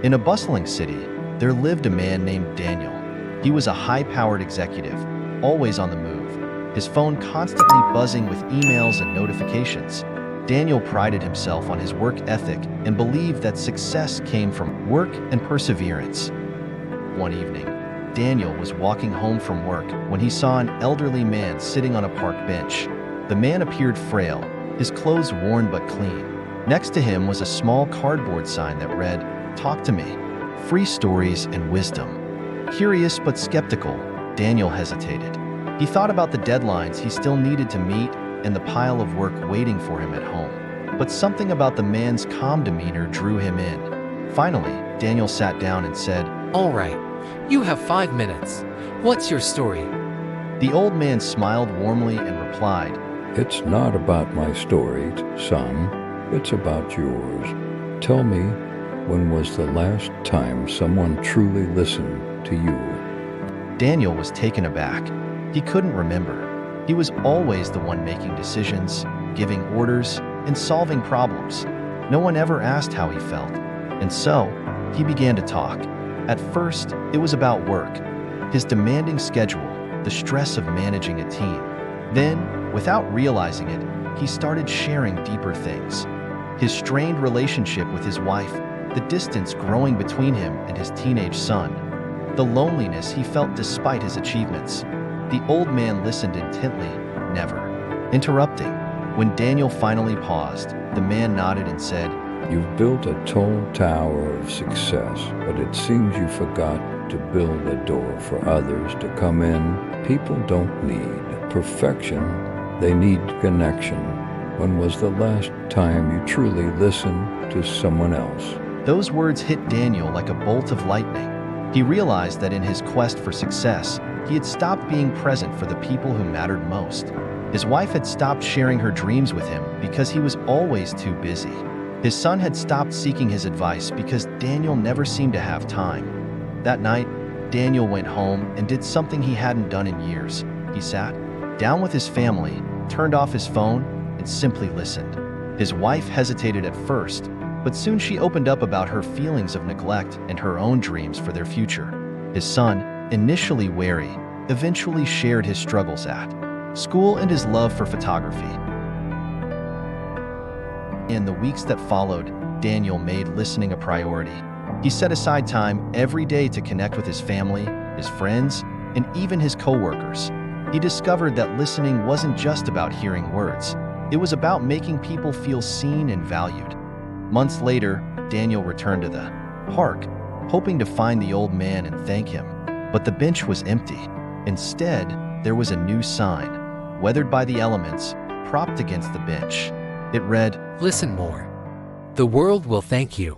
In a bustling city, there lived a man named Daniel. He was a high-powered executive, always on the move, his phone constantly buzzing with emails and notifications. Daniel prided himself on his work ethic and believed that success came from work and perseverance. One evening, Daniel was walking home from work when he saw an elderly man sitting on a park bench. The man appeared frail, his clothes worn but clean. Next to him was a small cardboard sign that read, "Talk to me, free stories and wisdom." Curious but skeptical, Daniel hesitated. He thought about the deadlines he still needed to meet and the pile of work waiting for him at home. But something about the man's calm demeanor drew him in. Finally, Daniel sat down and said, "All right, you have 5 minutes. What's your story?" The old man smiled warmly and replied, "It's not about my story, son. It's about yours. Tell me, when was the last time someone truly listened to you?" Daniel was taken aback. He couldn't remember. He was always the one making decisions, giving orders, and solving problems. No one ever asked how he felt. And so, he began to talk. At first, it was about work, his demanding schedule, the stress of managing a team. Then, without realizing it, he started sharing deeper things. His strained relationship with his wife, the distance growing between him and his teenage son, the loneliness he felt despite his achievements. The old man listened intently, never interrupting. When Daniel finally paused, the man nodded and said, "You've built a tall tower of success, but it seems you forgot to build a door for others to come in. People don't need perfection, they need connection. When was the last time you truly listened to someone else?" Those words hit Daniel like a bolt of lightning. He realized that in his quest for success, he had stopped being present for the people who mattered most. His wife had stopped sharing her dreams with him because he was always too busy. His son had stopped seeking his advice because Daniel never seemed to have time. That night, Daniel went home and did something he hadn't done in years. He sat down with his family, turned off his phone, and simply listened. His wife hesitated at first, but soon she opened up about her feelings of neglect and her own dreams for their future. His son, initially wary, eventually shared his struggles at school and his love for photography. In the weeks that followed, Daniel made listening a priority. He set aside time every day to connect with his family, his friends, and even his coworkers. He discovered that listening wasn't just about hearing words. It was about making people feel seen and valued. Months later, Daniel returned to the park, hoping to find the old man and thank him. But the bench was empty. Instead, there was a new sign, weathered by the elements, propped against the bench. It read, "Listen more. The world will thank you."